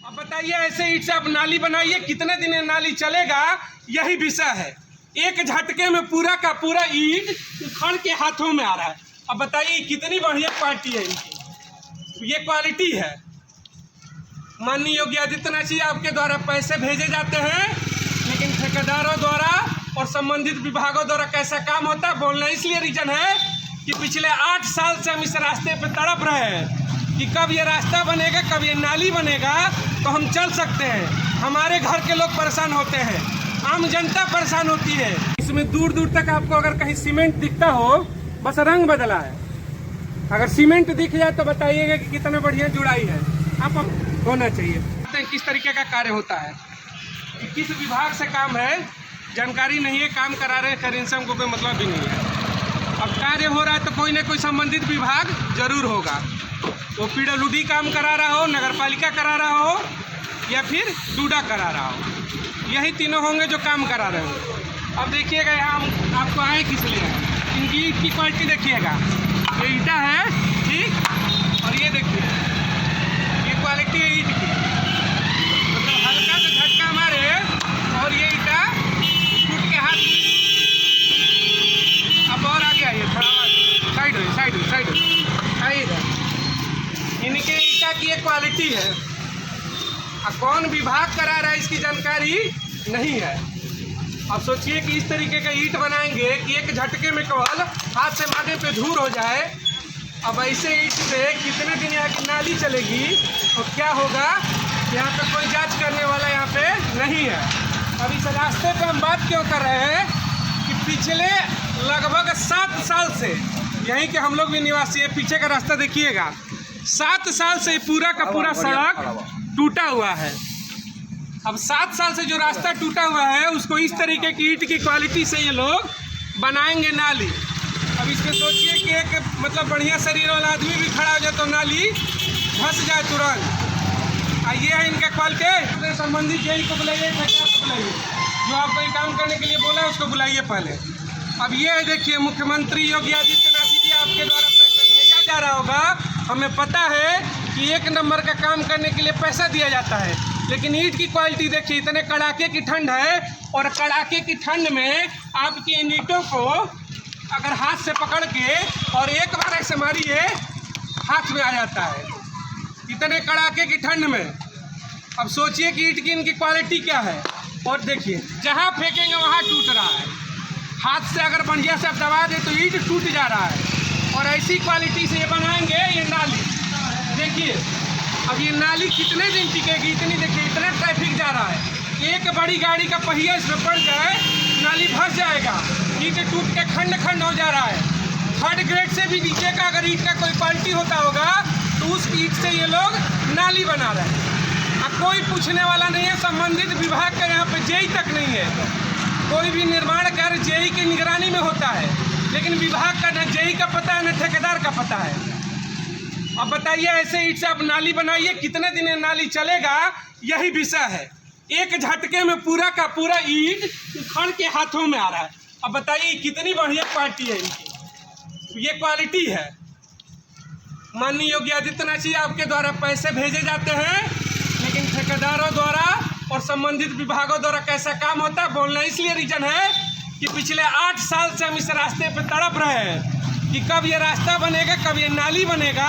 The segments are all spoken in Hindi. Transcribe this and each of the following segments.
अब बताइए ऐसे ईंट से आप नाली बनाइए, कितने दिन ये नाली चलेगा, यही विषय है। एक झटके में पूरा का पूरा ईंट उखड़ के हाथों में आ रहा है। अब बताइए कितनी बढ़िया क्वालिटी है इनकी, ये क्वालिटी है। माननीय योगी आदित्यनाथ जी आपके द्वारा पैसे भेजे जाते हैं, लेकिन ठेकेदारों द्वारा और संबंधित विभागों द्वारा कैसा काम होता है बोलना इसलिए रीजन है कि पिछले 8 साल से हम इस रास्ते पे तड़प रहे हैं कि कब ये रास्ता बनेगा, कब ये नाली बनेगा तो हम चल सकते हैं। हमारे घर के लोग परेशान होते हैं, आम जनता परेशान होती है। इसमें दूर दूर तक आपको अगर कहीं सीमेंट दिखता हो, बस रंग बदला है। अगर सीमेंट दिख जाए तो बताइएगा कि कितना बढ़िया जुड़ाई है। आप होना चाहिए किस तरीके का कार्य होता है, किस विभाग से काम है जानकारी नहीं है, काम करा रहे हैं करें से हमको कोई मतलब भी नहीं है। अब कार्य हो रहा है तो कोई ना कोई संबंधित विभाग जरूर होगा, वो PWD काम करा रहा हो, नगर पालिका करा रहा हो या फिर डूडा करा रहा हो, यही तीनों होंगे जो काम करा रहे होंगे। अब देखिएगा यहाँ हम आपको आए किस लिए, इनकी ईंट की क्वालिटी देखिएगा, ये ईंटा है ठीक, और ये देखिए ये क्वालिटी है ईंट की, मतलब हल्का सा झटका मारे और ये ईंटा टूट के हाथ। अब और आगे आइए, थोड़ा साइड आइए। इनके ईंटा की एक क्वालिटी है, कौन विभाग करा रहा है इसकी जानकारी नहीं है। अब सोचिए कि इस तरीके का ईंट बनाएंगे कि एक झटके में केवल हाथ से मारने पे धूल हो जाए। अब ऐसे ईंट से कितने दिन यहाँ की नाली चलेगी और क्या होगा, यहाँ पे कोई जांच करने वाला यहाँ पे नहीं है। अब इस रास्ते पे हम बात क्यों कर रहे हैं कि पिछले लगभग 7 साल से यहीं के हम लोग भी निवासी है। पीछे का रास्ता देखिएगा, 7 साल से पूरा का पूरा सड़क टूटा हुआ है। अब 7 साल से जो रास्ता टूटा हुआ है उसको इस तरीके की ईंट की क्वालिटी से ये लोग बनाएंगे नाली। अब इसमें सोचिए कि एक मतलब बढ़िया शरीर वाला आदमी भी खड़ा हो जाए तो नाली धंस जाए तुरंत। ये है इनका क्वालिटी। संबंधित यही को बुलाइए, ठेकेदार को बुलाइए, जो आपको ये काम करने के लिए बोला है उसको बुलाइए पहले। अब ये है देखिए, मुख्यमंत्री योगी आदित्यनाथ जी आपके द्वारा पैसा भेजा जा रहा होगा, हमें पता है कि 1 नंबर का काम करने के लिए पैसा दिया जाता है, लेकिन ईंट की क्वालिटी देखिए, इतने कड़ाके की ठंड है और कड़ाके की ठंड में आपकी इन ईंटों को अगर हाथ से पकड़ के और एक बार ऐसे मारिए हाथ में आ जाता है, इतने कड़ाके की ठंड में। अब सोचिए कि ईंट की इनकी क्वालिटी क्या है। और देखिए जहाँ फेंकेंगे वहाँ टूट रहा है, हाथ से अगर बढ़िया से दबा दे तो ईंट टूट जा रहा है। और ऐसी क्वालिटी से ये बनाएंगे ये नाली। देखिए अब ये नाली कितने दिन टिकेगी, इतनी देखिए इतना ट्रैफिक जा रहा है, एक बड़ी गाड़ी का पहिया इसमें पड़ जाए नाली फंस जाएगा, ईंट टूट के खंड खंड हो जा रहा है। 3rd ग्रेड से भी नीचे का अगर ईंट का कोई क्वालिटी होता होगा तो उस ईंट से ये लोग नाली बना रहे हैं। अब कोई पूछने वाला नहीं है, संबंधित विभाग का यहाँ पे जेई तक नहीं है। कोई भी निर्माण कार्य जेई की निगरानी में होता है, लेकिन विभाग का न जेई का पता है न ठेकेदार का पता है। अब बताइए ऐसे ईंट से आप नाली बनाइए, कितने दिन ये नाली चलेगा, यही विषय है। एक झटके में पूरा का पूरा ईंट उखड़ के हाथों में आ रहा है। अब बताइए कितनी बढ़िया क्वालिटी है इनकी, ये क्वालिटी है। माननीय योगी आदित्यनाथ जी आपके द्वारा पैसे भेजे जाते हैं, लेकिन ठेकेदारों द्वारा और संबंधित विभागों द्वारा कैसा काम होता है बोलना इसलिए रीजन है कि पिछले 8 साल से हम इस रास्ते पे तड़प रहे हैं कि कब ये रास्ता बनेगा, कब ये नाली बनेगा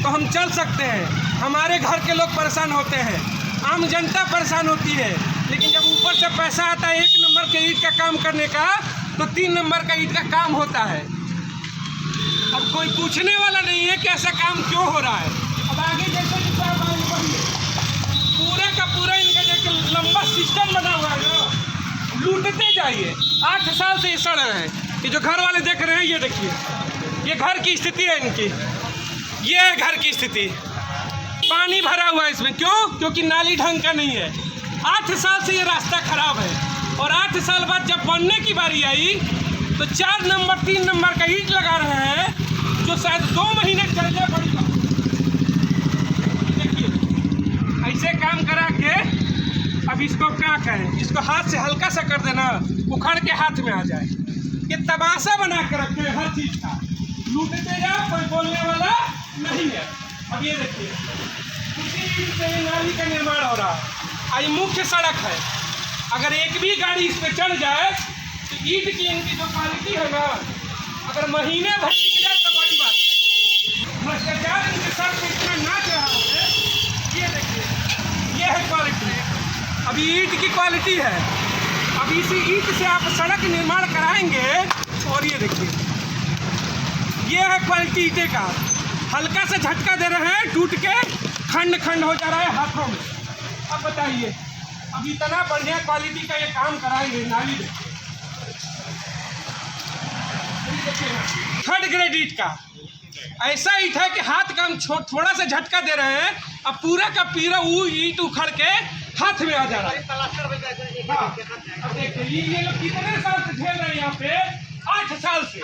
तो हम चल सकते हैं। हमारे घर के लोग परेशान होते हैं, आम जनता परेशान होती है। लेकिन जब ऊपर से पैसा आता है 1 नंबर के ईंट का काम करने का, तो 3 नंबर का ईंट का काम होता है। अब कोई पूछने वाला नहीं है कि ऐसा काम क्यों हो रहा है। अब आगे जैसे कि पूरा का पूरा इनका जो लंबा सिस्टम बना हुआ है ना, लूटते जाइए। 8 साल से ये सड़ रहे हैं। ये जो घर वाले देख रहे हैं, ये देखिए, ये घर की स्थिति है इनकी, ये है घर की स्थिति। पानी भरा हुआ है इसमें, क्यों? क्योंकि नाली ढंग का नहीं है। 8 साल से ये रास्ता खराब है और 8 साल बाद जब बनने की बारी आई तो 4 नंबर 3 नंबर का ईंट लगा रहे हैं, जो शायद 2 महीने चल जाए बड़ी। देखिए ऐसे काम करा के अब इसको क्या कहें, इसको हाथ से हल्का सा कर देना, उखड़ के हाथ में आ जाए। ये तमाशा बना के रखे हैं हर चीज़ का, लूटते जाओ, कोई बोलने वाला नहीं है। अब ये देखिए, उसी ईंट से नाली का निर्माण हो रहा है। आई मुख्य सड़क है, अगर एक भी गाड़ी इस पर चढ़ जाए तो ईंट की इनकी जो क्वालिटी है ना, अगर महीने भर टिक जाए तो बड़ी बात है। भ्रष्टाचार इनके सर पे इतना नाच रहा है, ये देखिए, ये है क्वालिटी। अभी ईंट की क्वालिटी है, अब इसी ईंट से आप सड़क निर्माण कराएंगे। और ये देखिए, ये है क्वालिटी ईंटे का। हल्का सा झटका दे रहे हैं, टूट के खंड खंड हो जा रहा है हाथों में। अब बताइए, अब इतना बढ़िया क्वालिटी का ये काम कराएंगे। नाली देखिए, थर्ड ग्रेड ईंट का। ऐसा ईंट है कि हाथ का हम थोड़ा सा झटका दे रहे हैं, अब पूरा का पूरा वो ईंट उखड़ के हाथ में आ जा रहा है। हाँ, अब देखिए ये लोग कितने साल से झेल रहे हैं यहाँ पे, 8 साल से।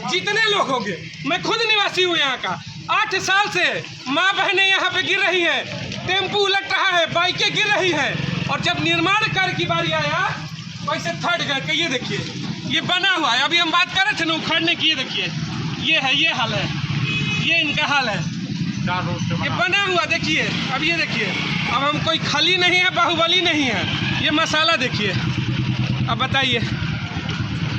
जितने लोग होंगे, मैं खुद निवासी हूँ यहाँ का, 8 साल से माँ बहनें यहाँ पे गिर रही है, टेम्पू उलट रहा है, बाइकें गिर रही है। और जब निर्माण कार्य की बारी आया, वैसे थर्ड ग्रेड का ये देखिए, ये बना हुआ है। अभी हम बात कर रहे थे ना उखड़ने की, ये देखिए, ये है, ये हाल है, ये इनका हाल है, ये बना हुआ देखिए। अब ये देखिए, अब हम कोई खली नहीं है, बाहुबली नहीं है, ये मसाला देखिए। अब बताइए,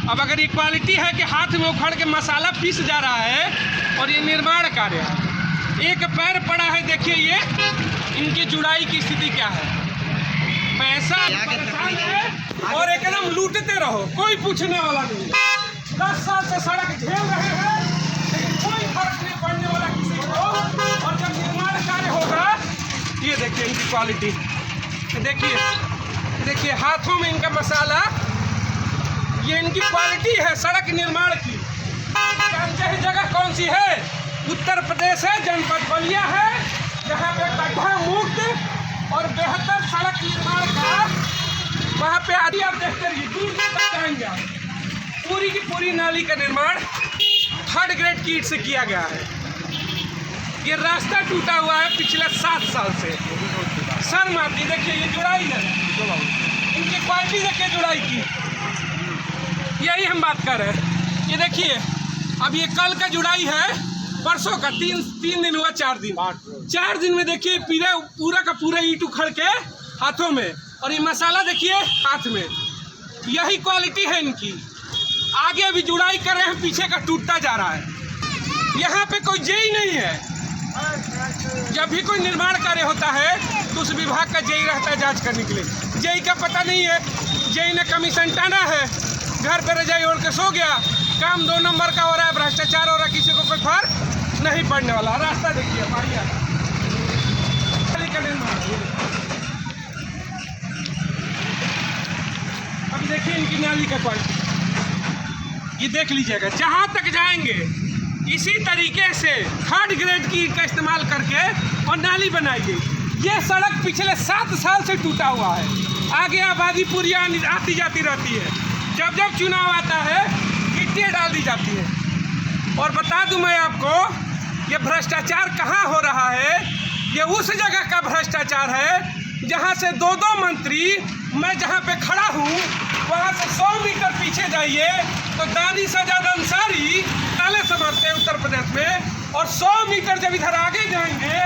अब अगर ये क्वालिटी है कि हाथ में उखड़ के मसाला पीस जा रहा है और ये निर्माण कार्य है, एक पैर पड़ा है, देखिए ये इनकी जुड़ाई की स्थिति क्या है। पैसा परेशान है और एकदम लूटते रहो, कोई पूछने वाला नहीं। 10 साल से सड़क झेल रहे हैं, लेकिन कोई फर्क नहीं पड़ने वाला किसी को। और जब निर्माण कार्य होगा, ये देखिए इनकी क्वालिटी, देखिए देखिए हाथों में इनका मसाला, ये इनकी क्वालिटी है सड़क निर्माण की। जानते हैं जगह कौन सी है? उत्तर प्रदेश है, जनपद बलिया है, जहाँ पे गड्ढा मुक्त और बेहतर सड़क निर्माण का, वहाँ पे आदि आप देखते रहिए, दूर दूर तक जाएंगे आप। पूरी की पूरी नाली का निर्माण थर्ड ग्रेड की ईंट से किया गया है। ये रास्ता टूटा हुआ है पिछले 7 साल से। सर मारती देखिए, ये जुड़ाई है, इनकी क्वालिटी देखिए जुड़ाई की, यही हम बात कर रहे हैं। ये देखिए, अब ये कल का जुड़ाई है, परसों का, 3 दिन हुआ, 4 दिन, 4 दिन में देखिए पूरा का पूरा ईंट उखड़ के हाथों में, और ये मसाला देखिए हाथ में। यही क्वालिटी है इनकी। आगे अभी जुड़ाई कर रहे हैं, पीछे का टूटता जा रहा है। यहाँ पे कोई जेई नहीं है। जब भी कोई निर्माण कार्य होता है तो उस विभाग का जेई रहता है जांच करने के लिए। जेई का पता नहीं है, जेई ने कमीशन टाना है, घर पे रजाई ओढ़ के सो गया, काम 2 नंबर का हो रहा है, भ्रष्टाचार हो रहा है, किसी को कोई फर्क नहीं पड़ने वाला। रास्ता देखिए, अब देखिए इनकी नाली का क्वालिटी, ये देख लीजिएगा। जहाँ तक जाएंगे इसी तरीके से थर्ड ग्रेड की का इस्तेमाल करके और नाली बनाई गई। ये सड़क पिछले 7 साल से टूटा हुआ है। आगे आबादी पूरी आती जाती रहती है, जब जब चुनाव आता है गिट्टी डाल दी जाती है। और बता दूं मैं आपको, ये भ्रष्टाचार कहाँ हो रहा है? ये उस जगह का भ्रष्टाचार है जहाँ से 2-2 मंत्री, मैं जहाँ पे खड़ा हूँ वहाँ से 100 मीटर पीछे जाइए तो दानी सजाद अंसारी नाले समझते हैं उत्तर प्रदेश में, और 100 मीटर जब इधर आगे जाएंगे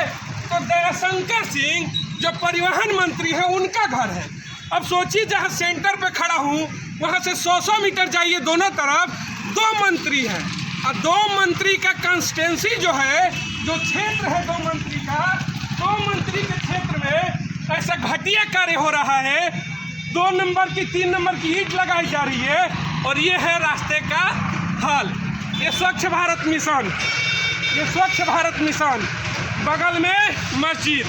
तो दयाशंकर सिंह जो परिवहन मंत्री है उनका घर है। अब सोचिए, जहाँ सेंटर पे खड़ा हूँ वहाँ से 100 मीटर जाइए, दोनों तरफ 2 मंत्री हैं, और 2 मंत्री का कंस्टिट्यूंसी जो है, जो क्षेत्र है 2 मंत्री का, 2 मंत्री के क्षेत्र में ऐसा घटिया कार्य हो रहा है। 2 नंबर की 3 नंबर की ईंट लगाई जा रही है, और ये है रास्ते का हाल। ये स्वच्छ भारत मिशन, ये स्वच्छ भारत मिशन, बगल में मस्जिद,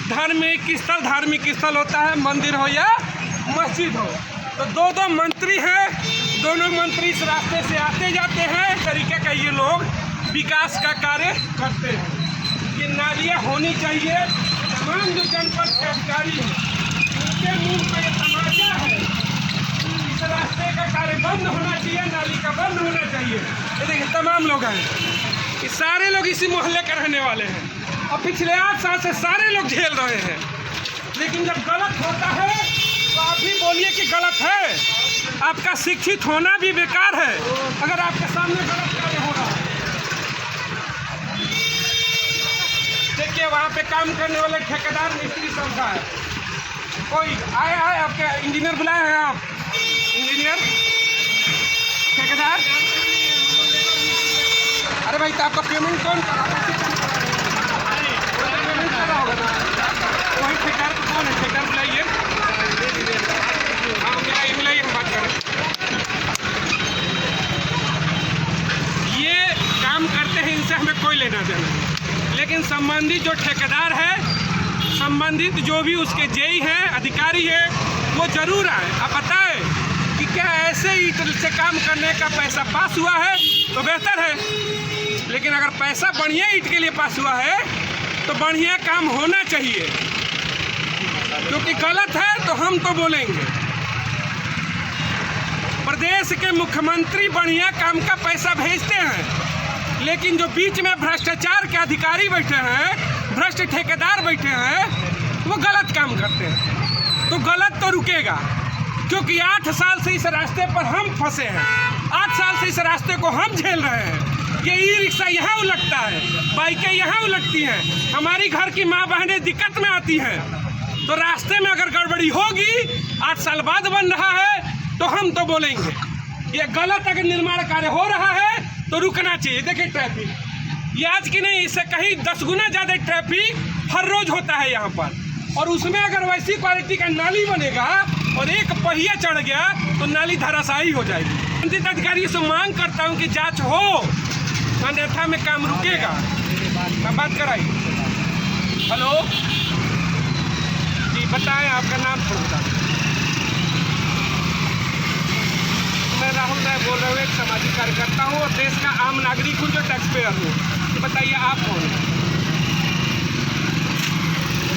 धार्मिक स्थल होता है, मंदिर हो या मस्जिद हो, तो 2-2 मंत्री हैं, दोनों मंत्री इस रास्ते से आते जाते हैं। तरीके का ये लोग विकास का कार्य करते हैं। ये नालियाँ होनी चाहिए। तमाम जो जनपद के अधिकारी हैं उनके मुंह पे ये तमाचा है। इस रास्ते का कार्य बंद होना चाहिए, नाली का बंद होना चाहिए। ये देखिए तमाम लोग हैं, ये सारे लोग इसी मोहल्ले के रहने वाले हैं, और पिछले 8 साल से सारे लोग झेल रहे हैं। लेकिन जब गलत होता है तो आप भी बोलिए कि गलत है। आपका शिक्षित होना भी बेकार है अगर आपके सामने गलत कार्य हो रहा है। देखिए वहाँ पे काम करने वाले ठेकेदार मिस्त्री सब है, कोई आए आपके इंजीनियर बुलाए हैं आप? इंजीनियर ठेकेदार? अरे भाई तो आपका पेमेंट कौन कर रहा है? पेमेंट कर रहा होगा ना वही ठेकेदार को कौन है? ठेकेदार बुलाइए। हाँ बुलाइए हम बात करें। ये काम करते हैं इनसे हमें कोई लेना देना नहीं, लेकिन संबंधित जो ठेकेदार है, संबंधित जो भी उसके जेई है, अधिकारी है, वो जरूर आए। आप बताएं कि क्या ऐसे ईंट से काम करने का पैसा पास हुआ है तो बेहतर है, लेकिन अगर पैसा बढ़िया ईंट के लिए पास हुआ है तो बढ़िया काम होना चाहिए, क्योंकि गलत है तो हम तो बोलेंगे। प्रदेश के मुख्यमंत्री बढ़िया काम का पैसा भेजते हैं, लेकिन जो बीच में भ्रष्टाचार के अधिकारी बैठे हैं, भ्रष्ट ठेकेदार बैठे हैं, वो गलत काम करते हैं। तो गलत तो रुकेगा, क्योंकि 8 साल से इस रास्ते पर हम फंसे हैं, 8 साल से इस रास्ते को हम झेल रहे हैं। ये ई रिक्शा यहाँ उलटता है, बाइकें यहाँ उलटती हैं, हमारी घर की माँ बहनें दिक्कत में आती हैं। तो रास्ते में अगर गड़बड़ी होगी, 8 साल बाद बन रहा है, तो हम तो बोलेंगे। ये गलत अगर निर्माण कार्य हो रहा है तो रुकना चाहिए। देखिए ट्रैफिक, ये आज की नहीं, इससे कहीं 10 गुना ज़्यादा ट्रैफिक हर रोज होता है यहाँ पर, और उसमें अगर वैसी क्वालिटी का नाली बनेगा और एक पहिया चढ़ गया तो नाली धराशायी हो जाएगी। संबंधित अधिकारी से मांग करता हूँ कि जांच हो, अन्यथा में काम रुकेगा। मैं बात कराई। हेलो जी, बताएं आपका नाम थोड़ा बता। मैं राहुल राय बोल रहा हूँ, एक सामाजिक कार्यकर्ता हूँ और देश का आम नागरिक हूँ जो टैक्स पेयर हूँ। बताइए आप कौन हैं?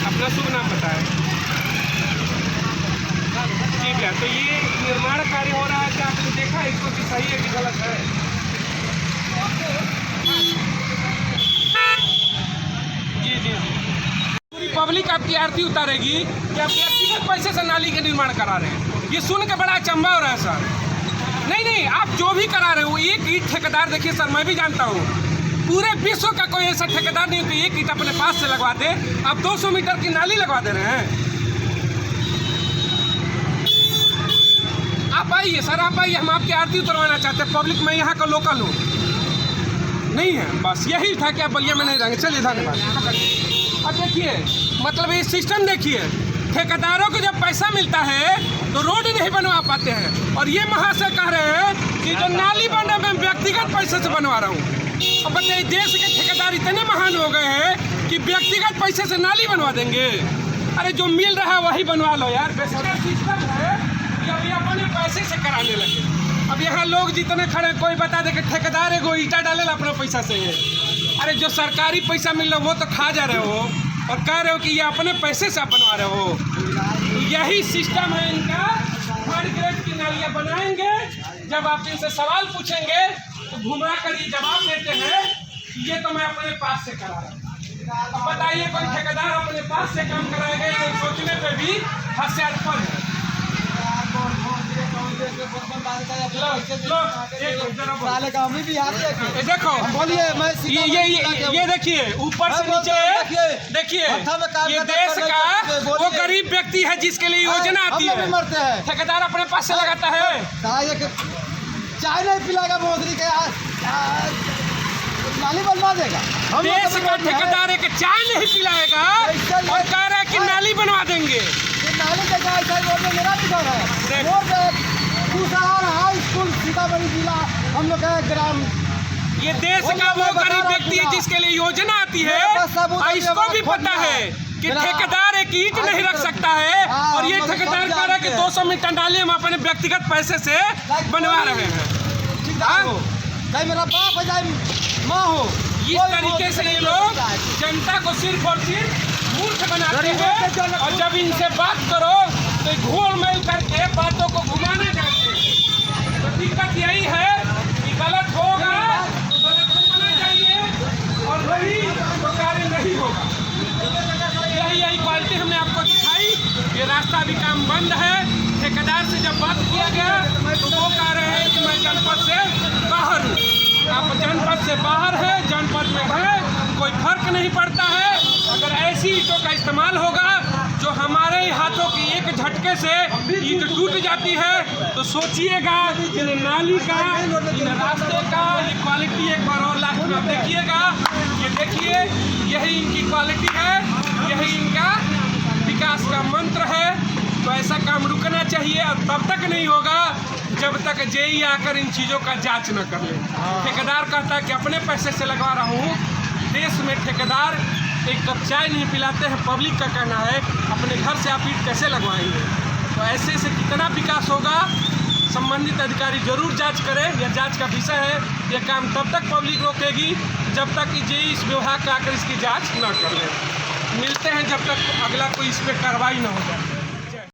अपना शुभ नाम बताएं। ठीक है, तो ये निर्माण कार्य हो रहा है, क्या आपने देखा इसको कि सही है कि गलत है? जी जी पूरी पब्लिक आपकी आरती उतारेगी कि आप व्यक्तिगत पैसे से नाली के निर्माण करा रहे हैं। ये सुन के बड़ा अचंभा हो रहा है सर। नहीं, आप जो भी करा रहे हो, एक ईंट ठेकेदार, देखिए सर मैं भी जानता हूँ, पूरे विश्व का कोई ऐसा ठेकेदार नहीं कि एक ईंट अपने पास से लगवा दे। आप 200 मीटर की नाली लगवा दे रहे हैं। आप आइए सर, आप आइए, हम आपकी आरती उतरवाना चाहते हैं। पब्लिक में यहाँ का लोकल हूँ, नहीं है, बस यही था कि आप बलिया में नहीं रहेंगे। चलिए धन्यवाद। अब देखिए, मतलब ये सिस्टम देखिए, ठेकेदारों को जब पैसा मिलता है तो रोड नहीं बनवा पाते हैं, और ये महाशय कह रहे हैं कि जो नाली बना मैं व्यक्तिगत पैसे से बनवा रहा हूँ। अब बताइए, देश के ठेकेदार इतने महान हो गए हैं कि व्यक्तिगत पैसे से नाली बनवा देंगे? अरे जो मिल रहा है वही बनवा लो यार। बेसिक सिस्टम है कि अभी अपने पैसे से कराने लगे। अब यहाँ लोग जितने खड़े, कोई बता दे कि ठेकेदार एगो ईंटा डाले अपना पैसा से। अरे जो सरकारी पैसा मिल रहा है वो तो खा जा रहे हो, और कह रहे हो कि ये अपने पैसे से आप बनवा रहे हो। यही सिस्टम है इनका। थर्ड ग्रेड की नालियाँ बनाएंगे, जब आप इनसे सवाल पूछेंगे तो घुमा कर ये जवाब देते हैं कि ये तो मैं अपने पास से करा रहा हूँ। अब बताइए, कोई ठेकेदार अपने पास से काम कराएगा? ये सोचने पे भी हास्यास्पद है। देखो बोलिए, मैं ये देखिए, ऊपर से नीचे देखिए, ये देश का वो गरीब व्यक्ति है जिसके लिए योजना आती है, ठेकेदार अपने पास से लगाता है। चाय नहीं पिलाएगा मोदी के, नाली बनवा देगा। देश का ठेकेदार एक चाय नहीं पिलाएगा और कह रहा है कि नाली बनवा देंगे। नाली देखा मेरा भी घर है, दूसरा हाई स्कूल सीतामढ़ी जिला हम लोग का ग्राम। ये देश का वो गरीब व्यक्ति है जिसके लिए योजना आती है, और इसको भी पता है कि ठेकेदार एक ईंट नहीं रख सकता है, और ये ठेकेदार कह रहा है कि 200 मीटर नाली हम अपने व्यक्तिगत पैसे से बनवा रहे हैं। चाहे मेरा बाप हो चाहे माँ हो, इस तरीके से ये लोग जनता को सिर्फ और सिर्फ मूर्ख बनाते हैं, और जब इनसे बात करो तो घोल मेल करके बातों को घुमाने जाते हैं। तो दिक्कत यही है कि गलत होगा तो गलत होना चाहिए, और वही तो कार्य नहीं होगा। यही क्वालिटी हमने आपको दिखाई। ये रास्ता अभी काम बंद है। ठेकेदार से जब बात किया गया तो वो कह रहे हैं कि मैं जनपद से बाहर हूँ। आप जनपद से बाहर है, जनपद में है, कोई फर्क नहीं पड़ता है। अगर ऐसी ईंटों का इस्तेमाल होगा जो हमारे हाथों की एक झटके से ईंट टूट जाती है तो सोचिएगा इन नाली का, इन रास्ते का ये क्वालिटी एक बार और लास्ट में देखिएगा। ये देखिए, यही इनकी क्वालिटी है, यही इनका विकास का मंत्र है। तो ऐसा काम रुकना चाहिए और तब तक नहीं होगा जब तक जेई आकर इन चीज़ों का जांच न कर ले। ठेकेदार कहता है कि अपने पैसे से लगवा रहा हूँ। देश में ठेकेदार एक कप चाय नहीं पिलाते हैं। पब्लिक का कहना है अपने घर से आप ईंट कैसे लगवाएंगे। तो ऐसे से कितना विकास होगा, संबंधित अधिकारी जरूर जांच करें। यह जांच का विषय है। यह काम तब तक पब्लिक रोकेगी जब तक कि जेई इस विभाग का आकर इसकी जांच न कर ले। मिलते हैं जब तक अगला कोई इस पर कार्रवाई न हो जाए।